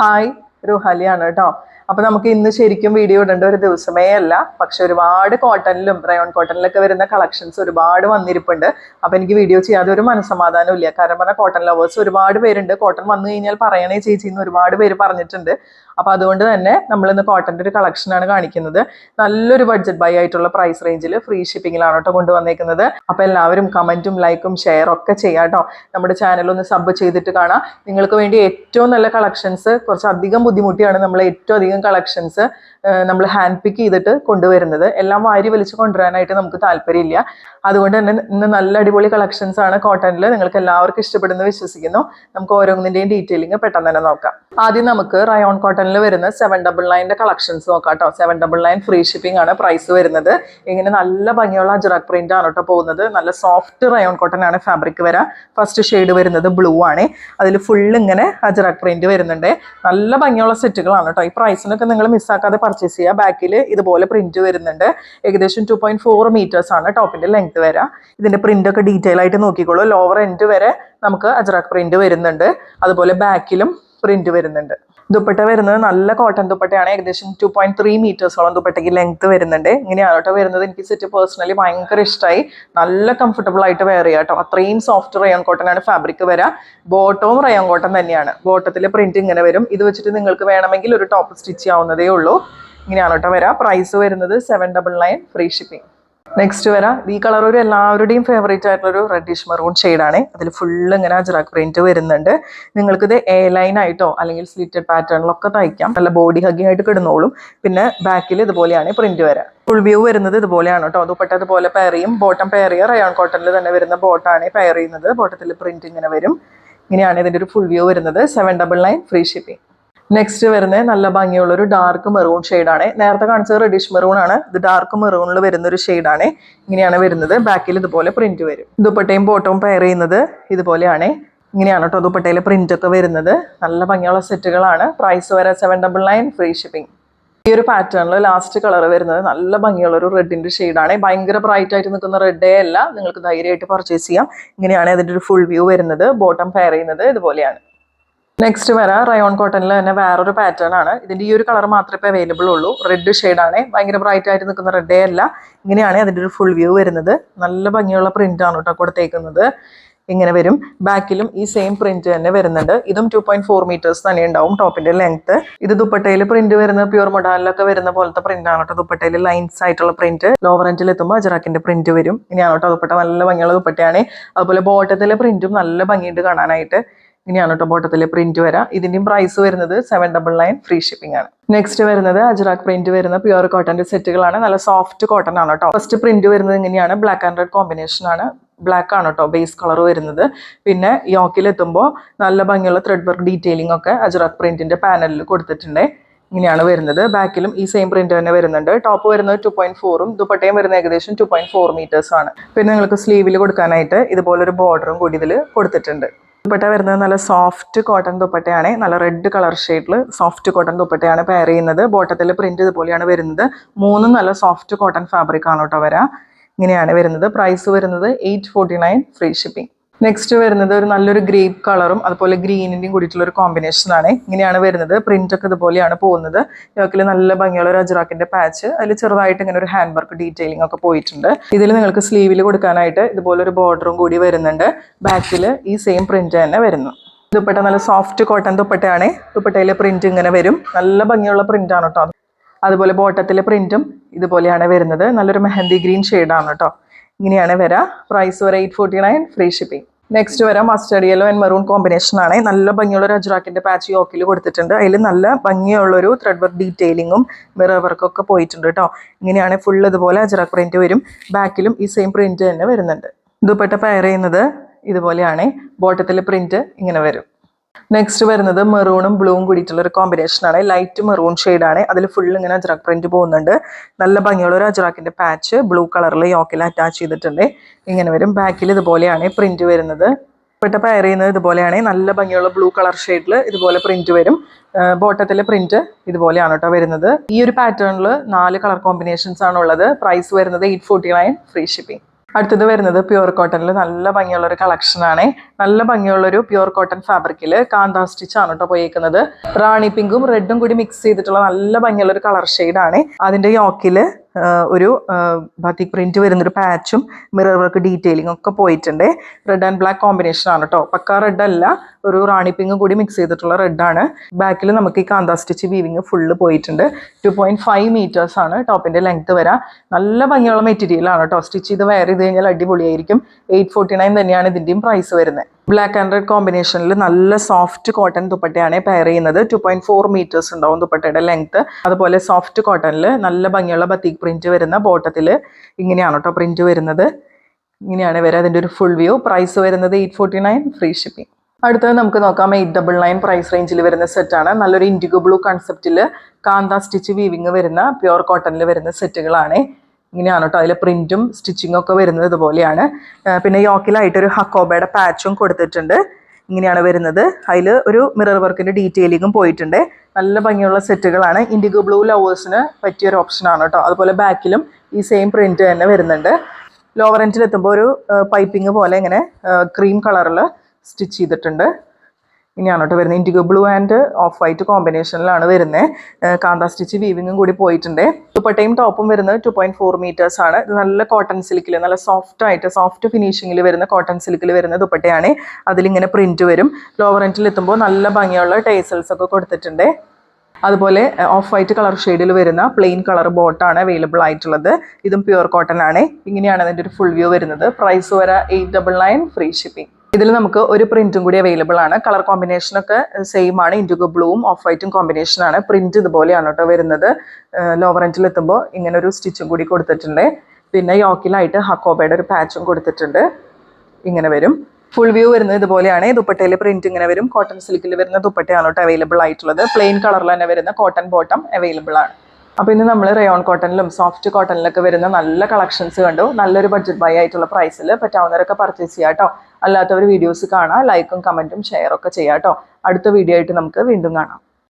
Hi, റുഹാലിയാണ് കേട്ടോ. അപ്പൊ നമുക്ക് ഇന്ന് ശരിക്കും വീഡിയോ ഇടേണ്ട ഒരു ദിവസമേ അല്ല, പക്ഷെ ഒരുപാട് കോട്ടണിലും റയോൺ കോട്ടണിലൊക്കെ വരുന്ന കളക്ഷൻസ് ഒരുപാട് വന്നിരിപ്പുണ്ട്. അപ്പൊ എനിക്ക് വീഡിയോ ചെയ്യാതെ ഒരു മനസ്സമാധാനം ഇല്ല. കാരണം പറഞ്ഞാൽ കോട്ടൺ ലവേഴ്സ് ഒരുപാട് പേരുണ്ട്. കോട്ടൺ വന്നു കഴിഞ്ഞാൽ പറയണേ ചേച്ചി എന്ന് ഒരുപാട് പേര് പറഞ്ഞിട്ടുണ്ട്. അപ്പൊ അതുകൊണ്ട് തന്നെ നമ്മൾ ഇന്ന് കോട്ടന്റെ ഒരു കളക്ഷൻ ആണ് കാണിക്കുന്നത്. നല്ലൊരു ബഡ്ജറ്റ് ബൈ ആയിട്ടുള്ള പ്രൈസ് റേഞ്ചിൽ ഫ്രീ ഷിപ്പിംഗിലാണ് കേട്ടോ കൊണ്ടുവന്നേക്കുന്നത്. അപ്പൊ എല്ലാവരും കമന്റും ലൈക്കും ഷെയർ ഒക്കെ ചെയ്യാം കേട്ടോ. നമ്മുടെ ചാനൽ ഒന്ന് സബ് ചെയ്തിട്ട് കാണാം. നിങ്ങൾക്ക് വേണ്ടി ഏറ്റവും നല്ല കളക്ഷൻസ്, കുറച്ചധികം ബുദ്ധിമുട്ടിയാണ് നമ്മൾ ഏറ്റവും അധികം കളക്ഷൻസ് നമ്മൾ ഹാൻഡ് പിക്ക് ചെയ്തിട്ട് കൊണ്ടുവരുന്നത്. എല്ലാം വാരി വലിച്ച് കൊണ്ടുവരാനായിട്ട് നമുക്ക് താല്പര്യമില്ല. അതുകൊണ്ട് തന്നെ ഇന്ന് നല്ല അടിപൊളി കളക്ഷൻസ് ആണ് കോട്ടണിൽ. നിങ്ങൾക്ക് എല്ലാവർക്കും ഇഷ്ടപ്പെടുന്നു വിശ്വസിക്കുന്നു. നമുക്ക് ഓരോന്നിന്റെയും ഡീറ്റെയിലിംഗ് പെട്ടെന്ന് തന്നെ നോക്കാം. ആദ്യം നമുക്ക് റയോൺ കോട്ടണിൽ വരുന്ന 799 കളക്ഷൻസ് നോക്കാം കേട്ടോ. 799 ഫ്രീ ഷിപ്പിംഗ് ആണ് പ്രൈസ് വരുന്നത്. ഇങ്ങനെ നല്ല ഭംഗിയുള്ള അജറാക് പ്രിന്റ് ആണ് കേട്ടോ പോകുന്നത്. നല്ല സോഫ്റ്റ് റയോൺ കോട്ടൺ ആണ് ഫാബ്രിക് വരാം. ഫസ്റ്റ് ഷെയ്ഡ് വരുന്നത് ബ്ലൂ ആണ്. അതിൽ ഫുൾ ഇങ്ങനെ അജറാക് പ്രിന്റ് വരുന്നുണ്ട്. നല്ല ഭംഗിയുള്ള സെറ്റുകളാണ് കേട്ടോ. ഈ പ്രൈസിനൊക്കെ നിങ്ങൾ മിസ്സാക്കാതെ പർച്ചേസ് ചെയ്യുക. ബാക്കിൽ ഇതുപോലെ പ്രിന്റ് വരുന്നുണ്ട്. ഏകദേശം 2.4 മീറ്റേഴ്സ് ആണ് ടോപ്പിന്റെ ലെങ്ത് വരാം. ഇതിന്റെ പ്രിന്റ് ഒക്കെ ഡീറ്റെയിൽ ആയിട്ട് നോക്കിക്കോളൂ. ലോവർ എൻഡ് വരെ നമുക്ക് അജറാക് പ്രിന്റ് വരുന്നുണ്ട്. അതുപോലെ ബാക്കിലും പ്രിന്റ് വരുന്നുണ്ട്. ദുപ്പട്ട വരുന്നത് നല്ല കോട്ടൺ ദുപ്പട്ടയാണ്. ഏകദേശം 2.3 മീറ്റേഴ്സോളം ദുപ്പട്ടയ്ക്ക് ലെങ്ത് വരുന്നുണ്ട്. ഇങ്ങനെയാണ് കേട്ടോ വരുന്നത്. എനിക്ക് സെറ്റ് പേഴ്സണലി ഭയങ്കര ഇഷ്ടമായി. നല്ല കംഫർട്ടബിൾ ആയിട്ട് വെയർ ചെയ്യാം കേട്ടോ. അത്രയും സോഫ്റ്റ് റയോൺ കോട്ടൺ ആണ് ഫാബ്രിക് വരാം. ബോട്ടവും റയോൺ കോട്ടൺ തന്നെയാണ്. ബോട്ടത്തിലെ പ്രിന്റ് ഇങ്ങനെ വരും. ഇത് വെച്ചിട്ട് നിങ്ങൾക്ക് വേണമെങ്കിൽ ഒരു ടോപ്പ് സ്റ്റിച്ച് ചെയ്യാവുന്നതേ ഉള്ളൂ. ഇങ്ങനെയാണ് കേട്ടോ വരാം. പ്രൈസ് വരുന്നത് 799 ഫ്രീ ഷിപ്പിംഗ്. നെക്സ്റ്റ് വരാം. ഈ കളർ ഒരു എല്ലാവരുടെയും ഫേവറേറ്റ് ആയിട്ടുള്ളൊരു റെഡിഷ് മെറൂൺ ഷെയ്ഡാണ്. അതിൽ ഫുള്ള് ഇങ്ങനെ അജറാക് പ്രിന്റ് വരുന്നുണ്ട്. നിങ്ങൾക്കിത് എ ലൈൻ ആയിട്ടോ അല്ലെങ്കിൽ സ്ലിറ്റഡ് പാറ്റേണിലൊക്കെ തയ്ക്കാം. നല്ല ബോഡി ഹഗ്ഗിങ് ആയിട്ട് കിടന്നോളും. പിന്നെ ബാക്കിൽ ഇതുപോലെയാണ് പ്രിന്റ് വരാം. ഫുൾ വ്യൂ വരുന്നത് ഇതുപോലെയാണ് കേട്ടോ. ദുപ്പട്ട അതുപോലെ പെയർ ചെയ്യും. ബോട്ടം പെയർ ചെയ്യുക. റയോൺ കോട്ടണിൽ തന്നെ വരുന്ന ബോട്ടാണ് പെയർ ചെയ്യുന്നത്. ബോട്ടത്തിൽ പ്രിന്റ് ഇങ്ങനെ വരും. ഇങ്ങനെയാണ് ഇതിന്റെ ഒരു ഫുൾ വ്യൂ വരുന്നത്. 799 ഫ്രീ ഷിപ്പിംഗ്. നെക്സ്റ്റ് വരുന്നത് നല്ല ഭംഗിയുള്ള ഒരു ഡാർക്ക് മെറൂൺ ഷെയ്ഡാണ്. നേരത്തെ കാണിച്ചത് റെഡിഷ് മെറൂൺ ആണ്. ഇത് ഡാർക്ക് മെറൂണിൽ വരുന്ന ഒരു ഷെയ്ഡാണ്. ഇങ്ങനെയാണ് വരുന്നത്. ബാക്കിൽ ഇതുപോലെ പ്രിന്റ് വരും. ദുപ്പട്ടയും ബോട്ടവും പെയർ ചെയ്യുന്നത് ഇതുപോലെയാണ്. ഇങ്ങനെയാണ് കേട്ടോ ദുപ്പട്ടയിലെ പ്രിന്റ് ഒക്കെ വരുന്നത്. നല്ല ഭംഗിയുള്ള സെറ്റുകളാണ്. പ്രൈസ് വരെ 799 ഫ്രീ ഷിപ്പിംഗ്. ഈ ഒരു പാറ്റേണിൽ ലാസ്റ്റ് കളർ വരുന്നത് നല്ല ഭംഗിയുള്ള ഒരു റെഡിന്റെ ഷെയ്ഡാണ്. ഭയങ്കര ബ്രൈറ്റ് ആയിട്ട് നിൽക്കുന്ന റെഡേ അല്ല. നിങ്ങൾക്ക് ധൈര്യമായിട്ട് പർച്ചേസ് ചെയ്യാം. ഇങ്ങനെയാണ് അതിന്റെ ഒരു ഫുൾ വ്യൂ വരുന്നത്. ബോട്ടം പെയർ ചെയ്യുന്നത് ഇതുപോലെയാണ്. നെക്സ്റ്റ് വരാം. റയോൺ കോട്ടണിൽ തന്നെ വേറൊരു പാറ്റേൺ ആണ്. ഇതിന്റെ ഈ ഒരു കളർ മാത്രമേ ഇപ്പോൾ അവൈലബിൾ ഉള്ളൂ. റെഡ് ഷെയ്ഡാണ്. ഭയങ്കര ബ്രൈറ്റ് ആയിട്ട് നിൽക്കുന്ന റെഡേ അല്ല. ഇങ്ങനെയാണ് അതിന്റെ ഒരു ഫുൾ വ്യൂ വരുന്നത്. നല്ല ഭംഗിയുള്ള പ്രിന്റ് ആണ് കേട്ടോ കൊടുത്തേക്കുന്നത്. ഇങ്ങനെ വരും. ബാക്കിലും ഈ സെയിം പ്രിന്റ് തന്നെ വരുന്നുണ്ട്. ഇതും 2.4 മീറ്റേഴ്സ് തന്നെ ഉണ്ടാവും ടോപ്പിന്റെ ലെങ്ത്. ഇത് ദുപ്പട്ടയിൽ പ്രിന്റ് വരുന്നത് പ്യൂർ മൊഡാലിലൊക്കെ വരുന്ന പോലത്തെ പ്രിന്റ് ആണ് കേട്ടോ. ദുപ്പട്ടയിൽ ലൈൻസ് ആയിട്ടുള്ള പ്രിന്റ്. ലോവർ എൻഡിൽ എത്തുമ്പോൾ അജറാക്കിന്റെ പ്രിന്റ് വരും. ഇങ്ങനെയാണ് കേട്ടോ ദുപ്പട്ട. നല്ല ഭംഗിയുള്ള ദുപ്പട്ടയാണ്. അതുപോലെ ബോട്ടത്തിലെ പ്രിന്റും നല്ല ഭംഗിയുണ്ട് കാണാനായിട്ട്. ഇങ്ങനെയാണ് കേട്ടോ ബോട്ടത്തിലെ പ്രിന്റ് വരാം. ഇതിന്റെയും പ്രൈസ് വരുന്നത് 799 ഫ്രീ ഷിപ്പിംഗ് ആണ്. നെക്സ്റ്റ് വരുന്നത് അജറാക് പ്രിന്റ് വരുന്ന പ്യൂർ കോട്ടന്റെ സെറ്റുകളാണ്. നല്ല സോഫ്റ്റ് കോട്ടൺ ആണ് കേട്ടോ. ഫസ്റ്റ് പ്രിന്റ് വരുന്നത് ഇങ്ങനെയാണ്. ബ്ലാക്ക് ആൻഡ് റെഡ് കോമ്പിനേഷൻ ആണ്. ബ്ലാക്ക് ആണ് കേട്ടോ ബേസ് കളർ വരുന്നത്. പിന്നെ യോക്കിൽ എത്തുമ്പോൾ നല്ല ഭംഗിയുള്ള ത്രെഡ് വർക്ക് ഡീറ്റെയിലിംഗ് ഒക്കെ അജറാക് പ്രിന്റിന്റെ പാനലിൽ കൊടുത്തിട്ടുണ്ട്. ഇങ്ങനെയാണ് വരുന്നത്. ബാക്കിലും ഈ സെയിം പ്രിന്റ് തന്നെ വരുന്നുണ്ട്. ടോപ്പ് വരുന്നത് 2.4ഉം ദുപ്പട്ടയും വരുന്നത് ഏകദേശം 2.4 മീറ്റേഴ്സ് ആണ്. പിന്നെ നിങ്ങൾക്ക് സ്ലീവിൽ കൊടുക്കാനായിട്ട് ഇതുപോലൊരു ബോർഡറും കൂടി ഇതിൽ കൊടുത്തിട്ടുണ്ട്. ദുപ്പട്ട വരുന്നത് നല്ല സോഫ്റ്റ് കോട്ടൺ ദുപ്പട്ടയാണ്. നല്ല റെഡ് കളർ ഷെയ്ഡിൽ സോഫ്റ്റ് കോട്ടൺ ദുപ്പട്ടയാണ് പെയർ ചെയ്യുന്നത്. ബോട്ടത്തിലെ പ്രിന്റ് ഇതുപോലെയാണ് വരുന്നത്. മൂന്നും നല്ല സോഫ്റ്റ് കോട്ടൺ ഫാബ്രിക് ആണ് കേട്ടോ വരാം. ഇങ്ങനെയാണ് വരുന്നത്. പ്രൈസ് വരുന്നത് 849 ഫ്രീ ഷിപ്പിംഗ്. നെക്സ്റ്റ് വരുന്നത് ഒരു നല്ലൊരു ഗ്രേപ്പ് കളറും അതുപോലെ ഗ്രീനിന്റെയും കൂടിയിട്ടുള്ള ഒരു കോമ്പിനേഷൻ ആണ്. ഇങ്ങനെയാണ് വരുന്നത്. പ്രിന്റ് ഒക്കെ ഇതുപോലെയാണ് പോകുന്നത്. യോക്കിൽ നല്ല ഭംഗിയുള്ള ഒരു അജറാക്കിന്റെ പാച്ച്. അതിൽ ചെറുതായിട്ട് ഇങ്ങനെ ഒരു ഹാൻഡ് വർക്ക് ഡീറ്റെയിലിംഗ് ഒക്കെ പോയിട്ടുണ്ട്. ഇതിൽ നിങ്ങൾക്ക് സ്ലീവിൽ കൊടുക്കാനായിട്ട് ഇതുപോലെ ഒരു ബോർഡറും കൂടി വരുന്നുണ്ട്. ബാക്കിൽ ഈ സെയിം പ്രിന്റ് തന്നെ വരുന്നു. ദുപ്പട്ട നല്ല സോഫ്റ്റ് കോട്ടൺ ദുപ്പട്ടയാണ്. ദുപ്പട്ടയിലെ പ്രിന്റ് ഇങ്ങനെ വരും. നല്ല ഭംഗിയുള്ള പ്രിന്റ് ആണ് കേട്ടോ. അതുപോലെ ബോട്ടത്തിലെ പ്രിന്റും ഇതുപോലെയാണ് വരുന്നത്. നല്ലൊരു മെഹന്തി ഗ്രീൻ ഷെയ്ഡാണ് കേട്ടോ. ഇങ്ങനെയാണ് വരാം. പ്രൈസ് വരെ 849 ഫ്രീ ഷിപ്പിംഗ്. നെക്സ്റ്റ് വരാം mustard yellow and maroon combination ആണ്. നല്ല ഭംഗിയുള്ള ഒരു അജറാക്കിന്റെ പാച്ച് യോക്കിൽ കൊടുത്തിട്ടുണ്ട്. അതിൽ നല്ല ഭംഗിയുള്ളൊരു ത്രെഡ് വർക്ക് ഡീറ്റെയിലിങ്ങും മിറർ വർക്കൊക്കെ പോയിട്ടുണ്ട് കേട്ടോ. ഇങ്ങനെയാണ് ഫുൾ ഇതുപോലെ അജറാക്ക് പ്രിന്റ് വരും. ബാക്കിലും ഈ സെയിം പ്രിന്റ് തന്നെ വരുന്നുണ്ട്. ദുപ്പട്ട പെയർ ചെയ്യുന്നത് ഇതുപോലെയാണ്. ബോട്ടത്തിലെ പ്രിന്റ് ഇങ്ങനെ വരും. നെക്സ്റ്റ് വരുന്നത് മെറൂണും ബ്ലൂവും കൂടിയിട്ടുള്ള ഒരു കോമ്പിനേഷൻ ആണ്. ലൈറ്റ് മെറൂൺ ഷെയ്ഡാണ്. അതിൽ ഫുൾ ഇങ്ങനെ അജറാക്ക് പ്രിന്റ് പോകുന്നുണ്ട്. നല്ല ഭംഗിയുള്ള ഒരു അജറാക്കിന്റെ പാച്ച് ബ്ലൂ കളറിൽ യോക്കിൽ അറ്റാച്ച് ചെയ്തിട്ടുണ്ട്. ഇങ്ങനെ വരും. ബാക്കിൽ ഇതുപോലെയാണ് പ്രിന്റ് വരുന്നത്. ദുപ്പട്ട പെയർ ചെയ്യുന്നത് ഇതുപോലെയാണ്. നല്ല ഭംഗിയുള്ള ബ്ലൂ കളർ ഷെയ്ഡിൽ ഇതുപോലെ പ്രിന്റ് വരും. ബോട്ടത്തിലെ പ്രിന്റ് ഇതുപോലെയാണ് കേട്ടോ വരുന്നത്. ഈ ഒരു പാറ്റേണിൽ 4 കളർ കോമ്പിനേഷൻസ് ആണ് ഉള്ളത്. പ്രൈസ് വരുന്നത് 849 ഫ്രീ ഷിപ്പിംഗ്. അടുത്തത് വരുന്നത് പ്യുവർ കോട്ടണിൽ നല്ല ഭംഗിയുള്ള ഒരു കളക്ഷൻ ആണ്. നല്ല ഭംഗിയുള്ള ഒരു പ്യുവർ കോട്ടൺ ഫാബ്രിക്കിൽ കാന്താ സ്റ്റിച്ച് ആണ് കേട്ടോ പോയിരിക്കുന്നത്. റാണി പിങ്കും റെഡും കൂടി മിക്സ് ചെയ്തിട്ടുള്ള നല്ല ഭംഗിയുള്ള ഒരു കളർ ഷെയ്ഡാണ്. അതിന്റെ യോക്കില് ഒരു ബാത്തിക് പ്രിന്റ് വരുന്നൊരു പാച്ചും മിറർ വർക്ക് ഡീറ്റെയിലിംഗ് ഒക്കെ പോയിട്ടുണ്ട്. റെഡ് ആൻഡ് ബ്ലാക്ക് കോമ്പിനേഷൻ ആണ് കേട്ടോ. പക്ക റെഡ് അല്ല, ഒരു റാണി പിങ്കും കൂടി മിക്സ് ചെയ്തിട്ടുള്ള റെഡാണ്. ബാക്കിൽ നമുക്ക് ഈ കാന്താ സ്റ്റിച്ച് വീവിങ് ഫുള്ള് പോയിട്ടുണ്ട്. 2.5 meters ആണ് ടോപ്പിന്റെ ലെങ്ത് വരാം. നല്ല ഭംഗിയുള്ള മെറ്റീരിയൽ ആണ് കേട്ടോ. സ്റ്റിച്ച് ചെയ്ത് വെയർ ചെയ്ത് കഴിഞ്ഞാൽ അടിപൊളിയായിരിക്കും. 849 തന്നെയാണ് ഇതിന്റെയും പ്രൈസ് വരുന്നത്. ബ്ലാക്ക് ആൻഡ് റെഡ് കോമ്പിനേഷനിൽ നല്ല സോഫ്റ്റ് കോട്ടൺ ദുപ്പട്ടയാണ് പെയർ ചെയ്യുന്നത്. 2.4 meters ഉണ്ടാവും ദുപ്പട്ടയുടെ ലെങ്ത്. അതുപോലെ സോഫ്റ്റ് കോട്ടണിൽ നല്ല ഭംഗിയുള്ള ബത്തീക് പ്രിന്റ് വരുന്ന ബോട്ടത്തിൽ ഇങ്ങനെയാണ് കേട്ടോ പ്രിന്റ് വരുന്നത്. ഇങ്ങനെയാണ് വരിക. അതിൻ്റെ ഒരു ഫുൾ വ്യൂ. പ്രൈസ് വരുന്നത് 849, ഫ്രീ ഷിപ്പിംഗ്. അടുത്തത് നമുക്ക് നോക്കാം. 899 പ്രൈസ് റേഞ്ചിൽ വരുന്ന സെറ്റാണ്. നല്ലൊരു ഇൻഡിഗോ ബ്ലൂ കൺസെപ്റ്റിൽ കാന്താ സ്റ്റിച്ച് വീവിങ് വരുന്ന പ്യുവർ കോട്ടണിൽ വരുന്ന സെറ്റുകളാണ്. ഇങ്ങനെയാണ് കേട്ടോ. അതിൽ പ്രിന്റും സ്റ്റിച്ചിങ്ങും ഒക്കെ വരുന്നത് ഇതുപോലെയാണ്. പിന്നെ യോക്കിലായിട്ടൊരു ഹക്കോബയുടെ പാച്ചും കൊടുത്തിട്ടുണ്ട്. ഇങ്ങനെയാണ് വരുന്നത്. അതിൽ ഒരു മിറർ വർക്കിന്റെ ഡീറ്റെയിലിങ്ങും പോയിട്ടുണ്ട്. നല്ല ഭംഗിയുള്ള സെറ്റുകളാണ്. ഇൻഡിഗോ ബ്ലൂ ലവേഴ്സിന് പറ്റിയൊരു ഓപ്ഷനാണ് കേട്ടോ. അതുപോലെ ബാക്കിലും ഈ സെയിം പ്രിന്റ് തന്നെ വരുന്നുണ്ട്. ലോവർ എൻഡിൽ എത്തുമ്പോൾ ഒരു പൈപ്പിംഗ് പോലെ ഇങ്ങനെ ക്രീം കളറിൽ സ്റ്റിച്ച് ചെയ്തിട്ടുണ്ട്. ഇനിയാണ് കേട്ടോ വരുന്നത്. Indigo blue and off white കോമ്പിനേഷനിലാണ് വരുന്നത്. കാന്താ സ്റ്റിച്ച് വീവിങ്ങും കൂടി പോയിട്ടുണ്ട്. ദുപ്പട്ടയും ടോപ്പും വരുന്നത് 2.4 meters ആണ്. ഇത് നല്ല കോട്ടൺ സിൽക്കിൽ നല്ല സോഫ്റ്റ് ഫിനിഷിങ്ങിൽ വരുന്ന കോട്ടൺ സിൽക്കിൽ വരുന്ന ദുപ്പട്ടയാണ്. അതിലിങ്ങനെ പ്രിന്റ് വരും. ലോവർ എൻഡിൽ എത്തുമ്പോൾ നല്ല ഭംഗിയുള്ള ടേസൽസ് ഒക്കെ കൊടുത്തിട്ടുണ്ട്. അതുപോലെ ഓഫ് വൈറ്റ് കളർ ഷെയ്ഡിൽ വരുന്ന പ്ലെയിൻ കളർ ബോട്ടാണ് അവൈലബിൾ ആയിട്ടുള്ളത്. ഇതും പ്യുവർ കോട്ടൺ ആണ്. ഇങ്ങനെയാണ് അതിൻ്റെ ഒരു ഫുൾ വ്യൂ വരുന്നത്. പ്രൈസ് വരെ 899, ഫ്രീ ഷിപ്പിംഗ്. ഇതിൽ നമുക്ക് ഒരു പ്രിന്റും കൂടി അവൈലബിൾ ആണ്. കളർ കോമ്പിനേഷനൊക്കെ സെയിം ആണ്. ഇൻഡിഗോ ബ്ലൂവും ഓഫ് വൈറ്റും കോമ്പിനേഷൻ ആണ്. പ്രിന്റ് ഇതുപോലെയാണ് കേട്ടോ വരുന്നത്. ലോവർ എൻഡിൽ എത്തുമ്പോൾ ഇങ്ങനെ ഒരു സ്റ്റിച്ചും കൂടി കൊടുത്തിട്ടുണ്ട്. പിന്നെ യോക്കിലായിട്ട് ഹക്കോബയുടെ ഒരു പാച്ചും കൊടുത്തിട്ടുണ്ട്. ഇങ്ങനെ വരും. ഫുൾ വ്യൂ വരുന്നത് ഇതുപോലെയാണ്. ദുപ്പട്ടയിൽ പ്രിന്റ് ഇങ്ങനെ വരും. കോട്ടൺ സിൽക്കിൽ വരുന്ന ദുപ്പട്ടയാണ് കേട്ടോ അവൈലബിൾ ആയിട്ടുള്ളത്. പ്ലെയിൻ കളറിൽ തന്നെ വരുന്ന കോട്ടൺ ബോട്ടം അവൈലബിൾ ആണ്. അപ്പോൾ ഇന്ന് നമ്മൾ റയോൺ കോട്ടണിലും സോഫ്റ്റ് കോട്ടണിലൊക്കെ വരുന്ന നല്ല കളക്ഷൻസ് കണ്ടു. നല്ലൊരു ബഡ്ജറ്റ് ബൈ ആയിട്ടുള്ള പ്രൈസിൽ പറ്റാവുന്നവരൊക്കെ പർച്ചേസ് ചെയ്യാം കേട്ടോ. അല്ലാത്തവർ വീഡിയോസ് കാണാം. ലൈക്കും കമൻറ്റും ഷെയറൊക്കെ ചെയ്യാം കേട്ടോ. അടുത്ത വീഡിയോ ആയിട്ട് നമുക്ക് വീണ്ടും കാണാം.